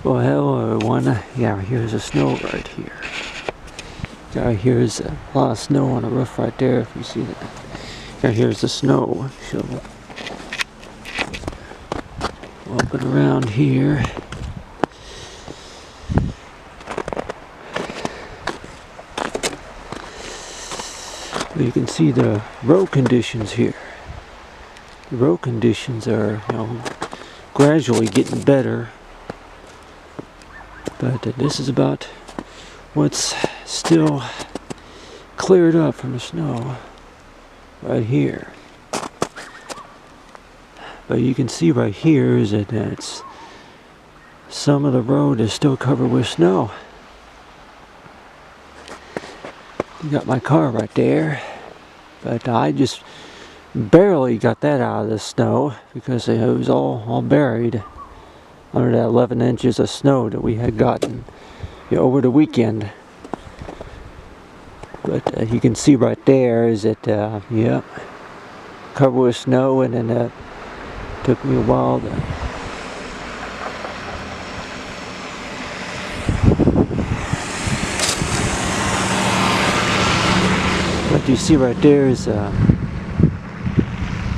Well, hello everyone. Yeah, here's the snow right here. Yeah, here's a lot of snow on the roof right there, if you see that. Yeah, here's the snow shovel. Walking around here. You can see the road conditions here. The road conditions are, gradually getting better. But this is about what's still cleared up from the snow right here. But you can see right here is that some of the road is still covered with snow. You got my car right there, but I just barely got that out of the snow because it was all buried under that 11 inches of snow that we had gotten over the weekend. But you can see right there is that, yep, covered with snow, and then that took me a while to what you see right there is the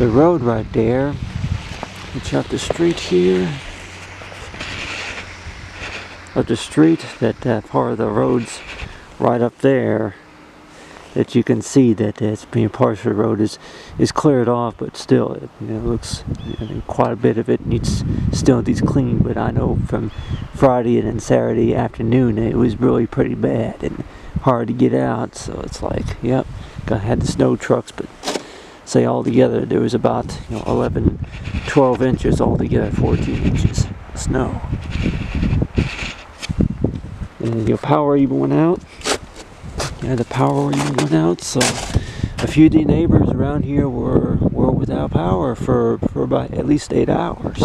road right there. It's up the street here. Up the street, that part of the road's right up there. That you can see that it's being partial road is cleared off, but still it looks quite a bit of it still needs cleaning. But I know from Friday and then Saturday afternoon it was really pretty bad and hard to get out. So it's like, yep, I had the snow trucks, but say altogether there was about 11, 12 inches altogether, 14 inches of snow. And your power even went out. Yeah, the power even went out, so a few of the neighbors around here were without power for about at least 8 hours.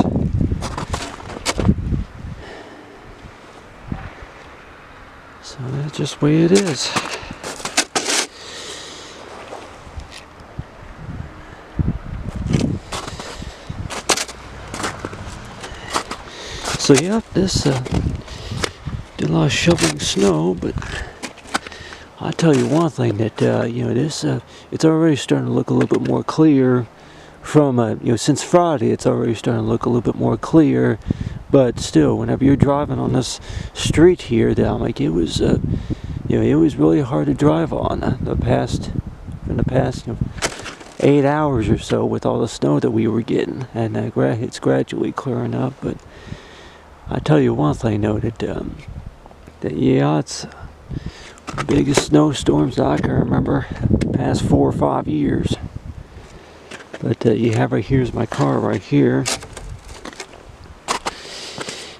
So that's just the way it is. So yeah, this did a lot of shoveling snow, but I'll tell you one thing, that this it's already starting to look a little bit more clear from since Friday. It's already starting to look a little bit more clear, but still, whenever you're driving on this street here, down like it was it was really hard to drive on the past 8 hours or so with all the snow that we were getting, and it's gradually clearing up. But I tell you one thing though, that yeah, it's the biggest snowstorms that I can remember the past 4 or 5 years. But you have right here's my car right here.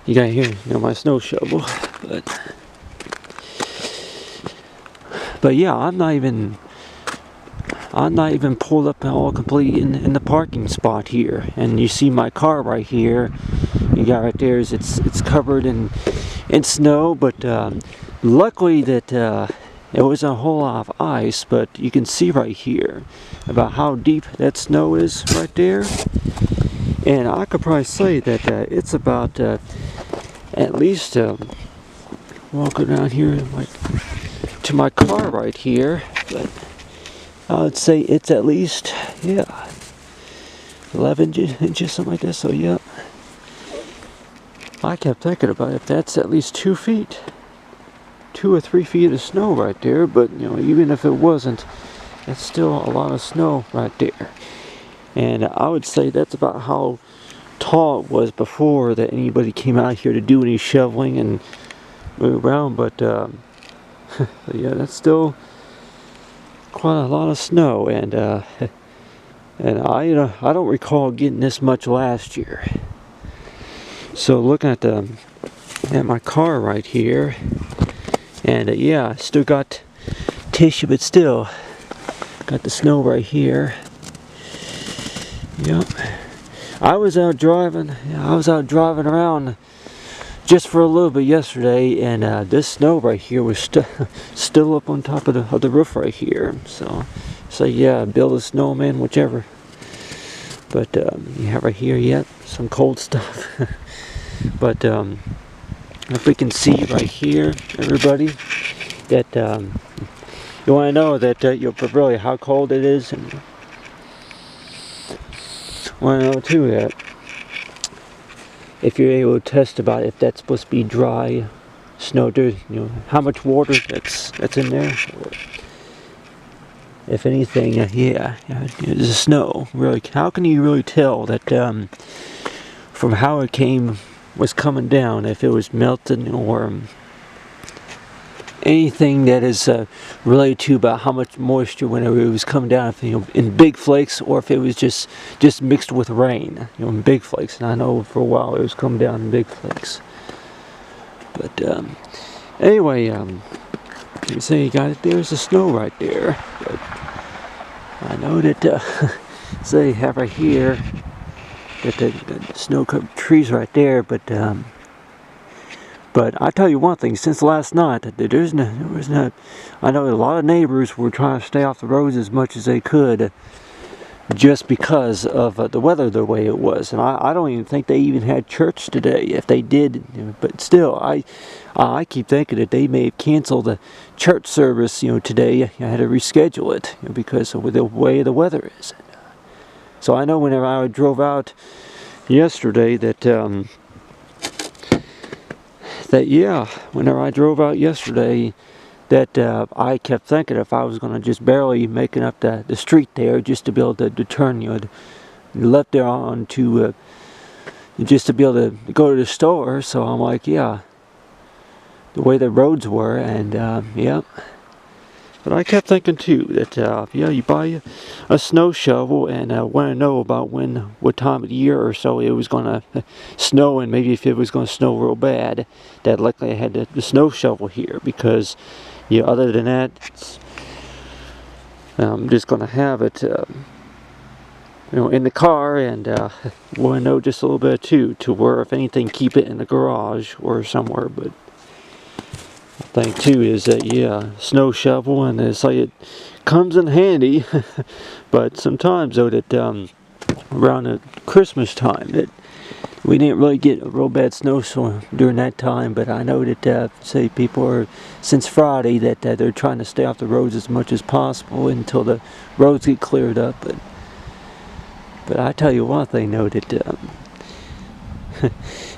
You got here, my snow shovel. But yeah, I'm not even pulled up all complete in the parking spot here. And you see my car right here. You got right there is it's covered in snow, but luckily that it wasn't a whole lot of ice, but you can see right here about how deep that snow is right there. And I could probably say that it's about at least walking down here like to my car right here, but I would say it's at least 11 inches, something like that. So yeah, I kept thinking about it, if that's at least 2 feet. 2 or 3 feet of snow right there, but even if it wasn't, it's still a lot of snow right there. And I would say that's about how tall it was before that anybody came out here to do any shoveling and move around. But yeah, that's still quite a lot of snow, and and I don't recall getting this much last year. So looking at my car right here. And yeah, I still got tissue, but still got the snow right here. Yep. I was out driving around just for a little bit yesterday, and this snow right here was still up on top of the roof right here. So yeah, build a snowman, whichever. But you have right here yet some cold stuff. But if we can see right here, everybody, that you want to know that really how cold it is, and want to know too that if you're able to test about if that's supposed to be dry snow, how much water that's in there. If anything, yeah, the snow. Really, how can you really tell that from how it was coming down, if it was melted or anything that is related to about how much moisture whenever it was coming down, if, in big flakes, or if it was just mixed with rain, in big flakes. And I know for a while it was coming down in big flakes. But anyway, you say you got it. There's the snow right there. But I know that say have right here that the snow-covered trees right there, but I tell you one thing, since last night, there was no, I know a lot of neighbors were trying to stay off the roads as much as they could just because of the weather the way it was. And I don't even think they even had church today. If they did, but still, I keep thinking that they may have canceled the church service, today. I had to reschedule it, because of the way the weather is. So I know whenever I drove out yesterday whenever I drove out yesterday, that I kept thinking if I was going to just barely making up the street there just to be able to turn, left there on to just to be able to go to the store. So I'm like, yeah, the way the roads were, and yeah. But I kept thinking too that you buy a snow shovel and want to know about what time of the year or so it was going to snow, and maybe if it was going to snow real bad, that likely I had the snow shovel here, because other than that, I'm just going to have it in the car, and want to know just a little bit too, to where if anything keep it in the garage or somewhere. But thing too is that snow shovel, and it's like it comes in handy. But sometimes though that around the Christmas time that we didn't really get a real bad snowstorm during that time. But I know that say people are since Friday that they're trying to stay off the roads as much as possible until the roads get cleared up. But I tell you one thing though, that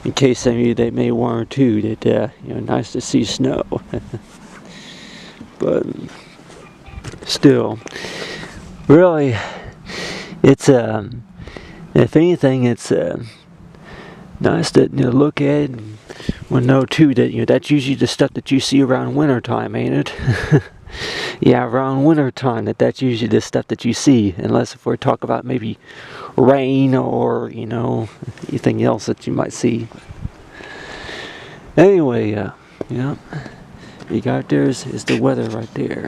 in case some of you that may wonder too, that nice to see snow. But still, really, it's if anything, it's nice to look at, and know too that that's usually the stuff that you see around winter time, ain't it? Yeah, around winter time that's usually the stuff that you see, unless if we're talking about maybe rain or anything else that you might see. Anyway, you got there is the weather right there.